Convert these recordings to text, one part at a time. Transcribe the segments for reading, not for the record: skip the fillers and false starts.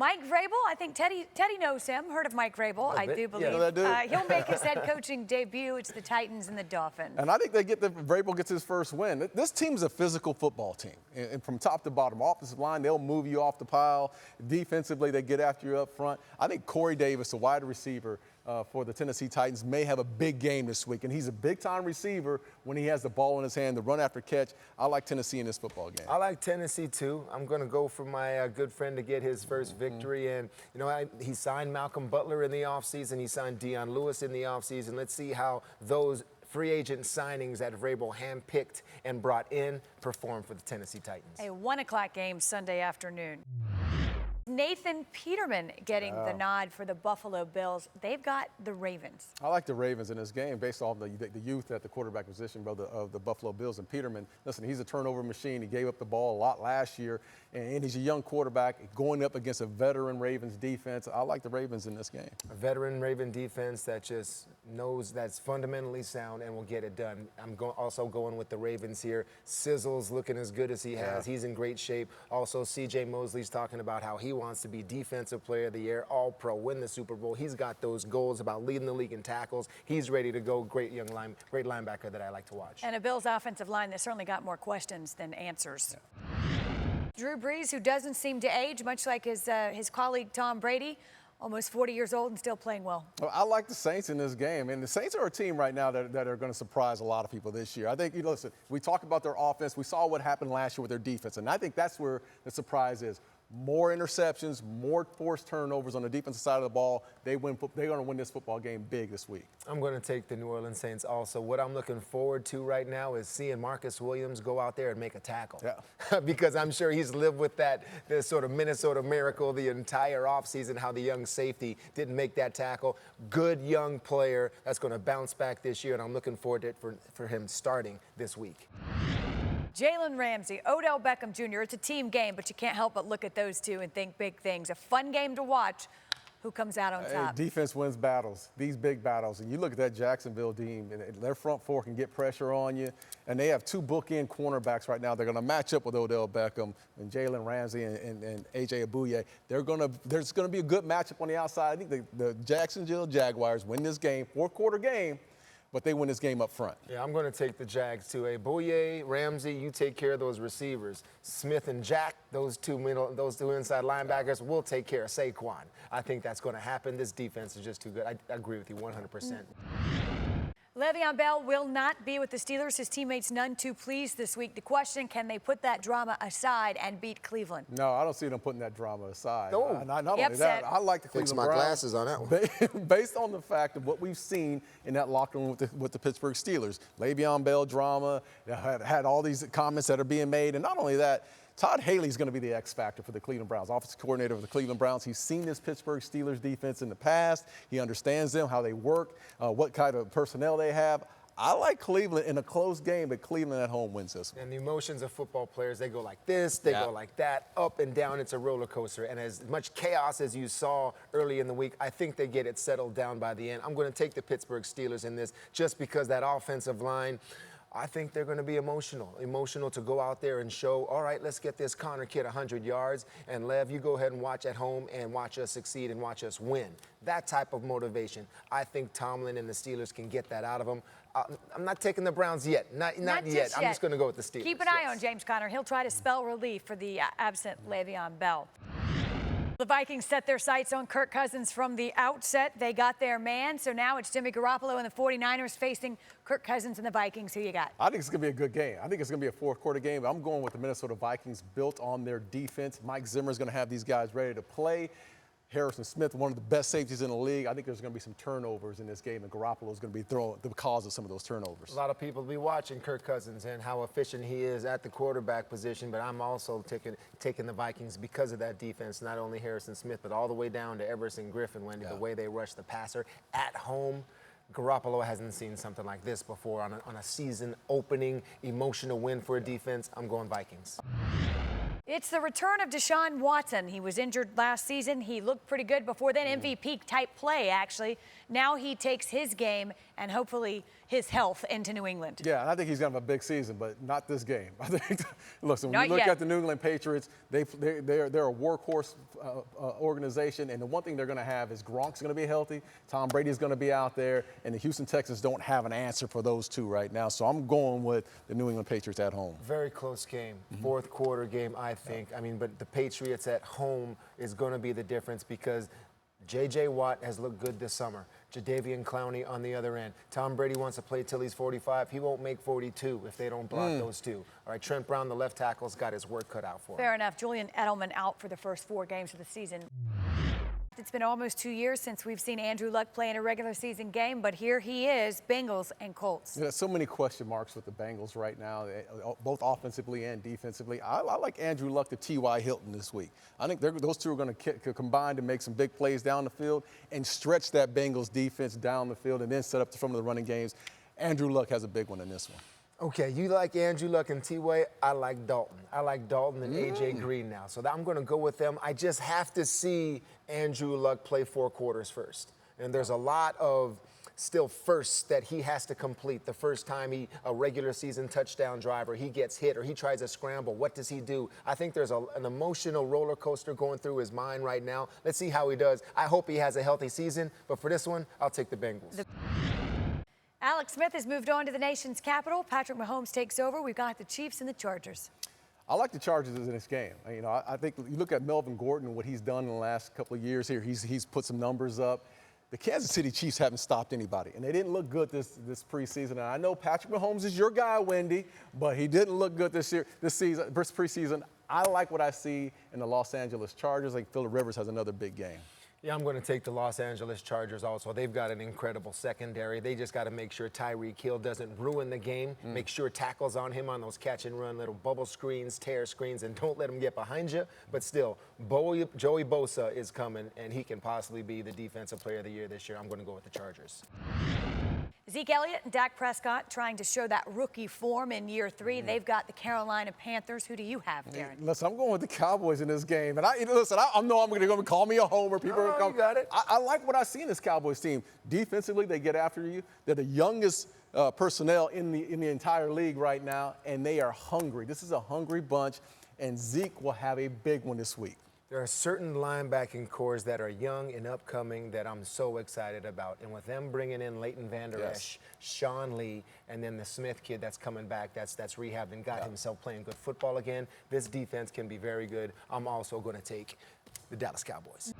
Mike Vrabel, I think Tedy knows him. Heard of Mike Vrabel, I do believe. You know that dude? He'll make his head coaching debut. It's the Titans and the Dolphins. And I think Vrabel gets his first win. This team's a physical football team. And from top to bottom, offensive line, they'll move you off the pile. Defensively, they get after you up front. I think Corey Davis, a wide receiver for the Tennessee Titans, may have a big game this week. And he's a big-time receiver when he has the ball in his hand, the run after catch. I like Tennessee in this football game. I like Tennessee, too. I'm going to go for my good friend to get his first victory. And, you know, he signed Malcolm Butler in the offseason. He signed Dion Lewis in the offseason. Let's see how those free agent signings that Vrabel handpicked and brought in perform for the Tennessee Titans. A 1 o'clock game Sunday afternoon. Nathan Peterman getting the nod for the Buffalo Bills. They've got the Ravens. I like the Ravens in this game based off the youth at the quarterback position of the Buffalo Bills. And Peterman, listen, he's a turnover machine. He gave up the ball a lot last year, and he's a young quarterback going up against a veteran Ravens defense. I like the Ravens in this game. A veteran Raven defense that just knows that's fundamentally sound and will get it done. I'm also going with the Ravens here. Sizzle's looking as good as he has. He's in great shape. Also, C.J. Mosley's talking about how he wants to be Defensive Player of the Year, All-Pro, win the Super Bowl. He's got those goals about leading the league in tackles. He's ready to go. Great linebacker that I like to watch. And a Bills offensive line that certainly got more questions than answers. Drew Brees, who doesn't seem to age, much like his colleague Tom Brady, almost 40 years old and still playing well. Well, I like the Saints in this game. And the Saints are a team right now that are going to surprise a lot of people this year. I think, listen, we talk about their offense. We saw what happened last year with their defense. And I think that's where the surprise is. More interceptions, more forced turnovers on the defensive side of the ball. They're going to win this football game big this week. I'm going to take the New Orleans Saints also. What I'm looking forward to right now is seeing Marcus Williams go out there and make a tackle. Yeah. Because I'm sure he's lived with this sort of Minnesota miracle the entire offseason, how the young safety didn't make that tackle. Good young player that's going to bounce back this year, and I'm looking forward to it for him starting this week. Jalen Ramsey, Odell Beckham Jr. It's a team game, but you can't help but look at those two and think big things. A fun game to watch. Who comes out on top? Defense wins battles, these big battles. And you look at that Jacksonville team, and their front four can get pressure on you. And they have two bookend cornerbacks right now. They're going to match up with Odell Beckham and Jalen Ramsey and A.J. Abuye. There's going to be a good matchup on the outside. I think the Jacksonville Jaguars win this game, fourth-quarter game, but they win this game up front. Yeah, I'm going to take the Jags, too. Abuye, Ramsey, you take care of those receivers. Smith and Jack, those two inside linebackers, will take care of Saquon. I think that's going to happen. This defense is just too good. I agree with you 100%. Le'Veon Bell will not be with the Steelers. His teammates none too pleased this week. The question, can they put that drama aside and beat Cleveland? No, I don't see them putting that drama aside. No. Not only that, I like the Cleveland Browns. Fix my glasses on that one. Based on the fact of what we've seen in that locker room with the Pittsburgh Steelers. Le'Veon Bell drama, have had all these comments that are being made. And not only that, Todd Haley's going to be the X factor for the Cleveland Browns, offensive coordinator of the Cleveland Browns. He's seen this Pittsburgh Steelers defense in the past. He understands them, how they work, what kind of personnel they have. I like Cleveland in a close game, but Cleveland at home wins this one. And the emotions of football players, they go like this, they go like that, up and down. It's a roller coaster. And as much chaos as you saw early in the week, I think they get it settled down by the end. I'm going to take the Pittsburgh Steelers in this just because that offensive line, I think they're going to be emotional to go out there and show, all right, let's get this Connor kid 100 yards. And, Lev, you go ahead and watch at home and watch us succeed and watch us win. That type of motivation, I think Tomlin and the Steelers can get that out of them. I'm not taking the Browns yet. Not yet. I'm just going to go with the Steelers. Keep an eye on James Conner. He'll try to spell relief for the absent Le'Veon Bell. The Vikings set their sights on Kirk Cousins from the outset. They got their man, so now it's Jimmy Garoppolo and the 49ers facing Kirk Cousins and the Vikings. Who you got? I think it's going to be a good game. I think it's going to be a fourth-quarter game. I'm going with the Minnesota Vikings, built on their defense. Mike Zimmer's going to have these guys ready to play. Harrison Smith, one of the best safeties in the league. I think there's going to be some turnovers in this game, and Garoppolo is going to be the cause of some of those turnovers. A lot of people will be watching Kirk Cousins and how efficient he is at the quarterback position, but I'm also taking the Vikings because of that defense, not only Harrison Smith, but all the way down to Everson Griffin, the way they rush the passer at home. Garoppolo hasn't seen something like this before on a season-opening emotional win for a defense. I'm going Vikings. It's the return of Deshaun Watson. He was injured last season. He looked pretty good before then, MVP-type play, actually. Now he takes his game and hopefully his health into New England. Yeah, and I think he's going to have a big season, but not this game. I think, listen, when Not you look yet. at the New England Patriots, they're a workhorse organization, and the one thing they're going to have is Gronk's going to be healthy, Tom Brady's going to be out there, and the Houston Texans don't have an answer for those two right now. So I'm going with the New England Patriots at home. Very close game, fourth quarter game, I think. I mean, but the Patriots at home is going to be the difference because J.J. Watt has looked good this summer. Jadeveon Clowney on the other end. Tom Brady wants to play till he's 45. He won't make 42 if they don't block those two. All right, Trent Brown, the left tackle's got his work cut out for him. Fair enough. Julian Edelman out for the first 4 games of the season. It's been almost 2 years since we've seen Andrew Luck play in a regular season game, but here he is, Bengals and Colts. There's so many question marks with the Bengals right now, both offensively and defensively. I like Andrew Luck to T.Y. Hilton this week. I think those two are going to combine to make some big plays down the field and stretch that Bengals defense down the field and then set up some of the running games. Andrew Luck has a big one in this one. Okay, you like Andrew Luck and T-Way. I like Dalton. I like Dalton and A.J. Green now. So I'm going to go with them. I just have to see Andrew Luck play 4 quarters first. And there's a lot of still firsts that he has to complete. The first time a regular season touchdown driver, he gets hit or he tries a scramble, what does he do? I think there's an emotional roller coaster going through his mind right now. Let's see how he does. I hope he has a healthy season. But for this one, I'll take the Bengals. Alex Smith has moved on to the nation's capital. Patrick Mahomes takes over. We've got the Chiefs and the Chargers. I like the Chargers in this game. You know, I think you look at Melvin Gordon and what he's done in the last couple of years here. He's put some numbers up. The Kansas City Chiefs haven't stopped anybody, and they didn't look good this preseason. And I know Patrick Mahomes is your guy, Wendy, but he didn't look good this preseason. I like what I see in the Los Angeles Chargers. I think Phillip Rivers has another big game. Yeah, I'm going to take the Los Angeles Chargers also. They've got an incredible secondary. They just got to make sure Tyreek Hill doesn't ruin the game. Make sure tackles on him on those catch and run, little bubble screens, tear screens, and don't let him get behind you. But still, Joey Bosa is coming, and he can possibly be the defensive player of the year this year. I'm going to go with the Chargers. Zeke Elliott and Dak Prescott trying to show that rookie form in year 3. They've got the Carolina Panthers. Who do you have, Darren? Listen, I'm going with the Cowboys in this game. And I know I'm going to call me a homer. People are you got it. I like what I see in this Cowboys team. Defensively, they get after you. They're the youngest personnel in the entire league right now, and they are hungry. This is a hungry bunch, and Zeke will have a big one this week. There are certain linebacking cores that are young and upcoming that I'm so excited about. And with them bringing in Leighton Vander Esch, Sean Lee, and then the Smith kid that's coming back, that's rehabbed and got himself playing good football again, this defense can be very good. I'm also going to take the Dallas Cowboys.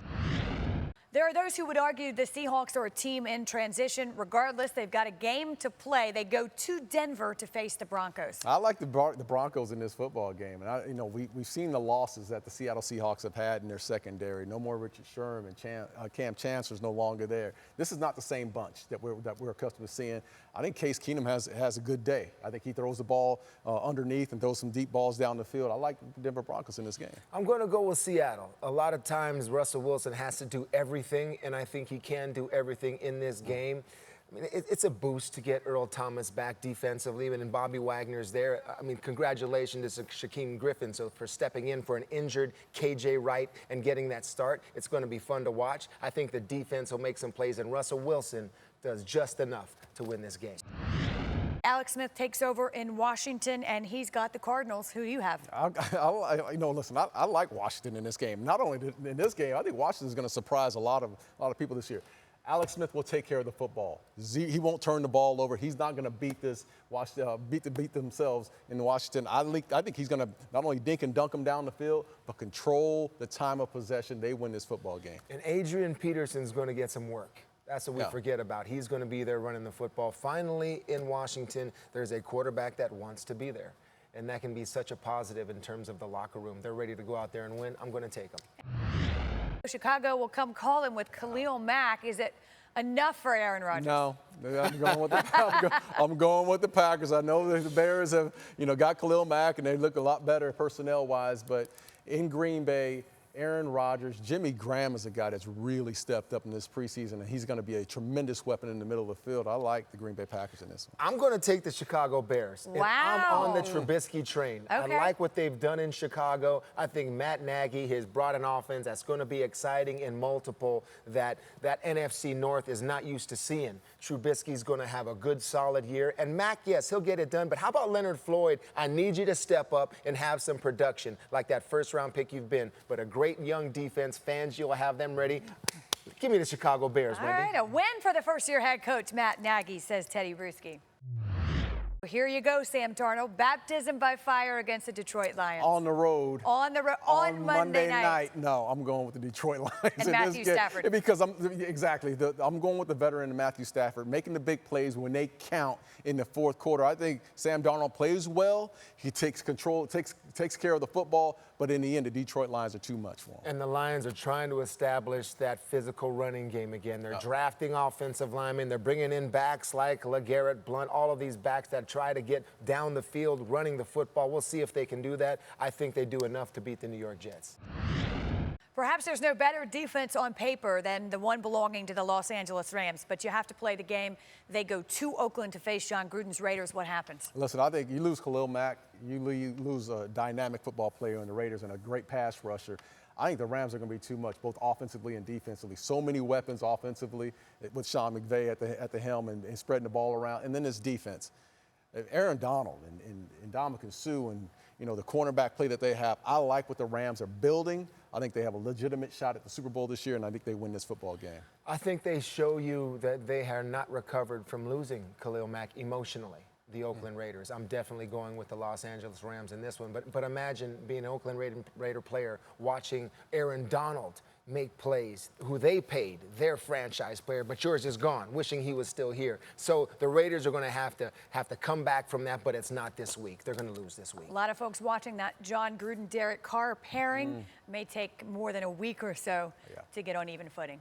There are those who would argue the Seahawks are a team in transition. Regardless, they've got a game to play. They go to Denver to face the Broncos. I like the Broncos in this football game. And, we've seen the losses that the Seattle Seahawks have had in their secondary. No more Richard Sherman. Cam Chancellor's no longer there. This is not the same bunch that we're accustomed to seeing. I think Case Keenum has a good day. I think he throws the ball underneath and throws some deep balls down the field. I like the Denver Broncos in this game. I'm going to go with Seattle. A lot of times Russell Wilson has to do everything, and I think he can do everything in this game. I mean, it's a boost to get Earl Thomas back defensively, and Bobby Wagner's there. I mean, congratulations to Shaquem Griffin for stepping in for an injured KJ Wright and getting that start. It's going to be fun to watch. I think the defense will make some plays, and Russell Wilson does just enough to win this game. Alex Smith takes over in Washington, and he's got the Cardinals. Who do you have? Listen, I like Washington in this game. Not only in this game, I think Washington is going to surprise a lot of people this year. Alex Smith will take care of the football. He won't turn the ball over. He's not going to beat themselves in Washington. I think he's going to not only dink and dunk them down the field, but control the time of possession. They win this football game. And Adrian Peterson's going to get some work. That's what we forget about. He's going to be there running the football. Finally, in Washington, there's a quarterback that wants to be there. And that can be such a positive in terms of the locker room. They're ready to go out there and win. I'm going to take them. Chicago will come calling with Khalil Mack. Is it enough for Aaron Rodgers? No, I'm going with the Packers. I know the Bears have, got Khalil Mack, and they look a lot better personnel-wise. But in Green Bay, Aaron Rodgers, Jimmy Graham is a guy that's really stepped up in this preseason, and he's going to be a tremendous weapon in the middle of the field. I like the Green Bay Packers in this one. I'm going to take the Chicago Bears. Wow. And I'm on the Trubisky train. Okay. I like what they've done in Chicago. I think Matt Nagy has brought an offense that's going to be exciting and multiple that NFC North is not used to seeing. Trubisky's going to have a good, solid year. And Mac, yes, he'll get it done. But how about Leonard Floyd? I need you to step up and have some production like that first-round pick you've been. But a great young defense. Fans, you'll have them ready. Give me the Chicago Bears, All Wendy. right, a win for the first-year head coach, Matt Nagy, says Tedy Bruschi. Here you go, Sam Darnold. Baptism by fire against the Detroit Lions. On the road. On Monday night. No, I'm going with the Detroit Lions. And in Matthew this game. Stafford. Because I'm going with the veteran Matthew Stafford, making the big plays when they count in the fourth quarter. I think Sam Darnold plays well. He takes control, takes care of the football. But in the end, the Detroit Lions are too much for him. And the Lions are trying to establish that physical running game again. They're drafting offensive linemen. They're bringing in backs like LeGarrette Blount, all of these backs that try to get down the field running the football. We'll see if they can do that. I think they do enough to beat the New York Jets. Perhaps there's no better defense on paper than the one belonging to the Los Angeles Rams, but you have to play the game. They go to Oakland to face John Gruden's Raiders. What happens? Listen, I think you lose Khalil Mack, you lose a dynamic football player in the Raiders and a great pass rusher. I think the Rams are going to be too much, both offensively and defensively. So many weapons offensively with Sean McVay at the helm and spreading the ball around. And then this defense. Aaron Donald and Ndamukong Suh and the cornerback play that they have, I like what the Rams are building. I think they have a legitimate shot at the Super Bowl this year, and I think they win this football game. I think they show you that they are not recovered from losing Khalil Mack emotionally, the Oakland Raiders. I'm definitely going with the Los Angeles Rams in this one. But imagine being an Oakland Raider player watching Aaron Donald make plays, who they paid, their franchise player, but yours is gone, wishing he was still here. So the Raiders are going to have to come back from that, but it's not this week. They're going to lose this week. A lot of folks watching that John Gruden-Derek Carr pairing may take more than a week or so to get on even footing.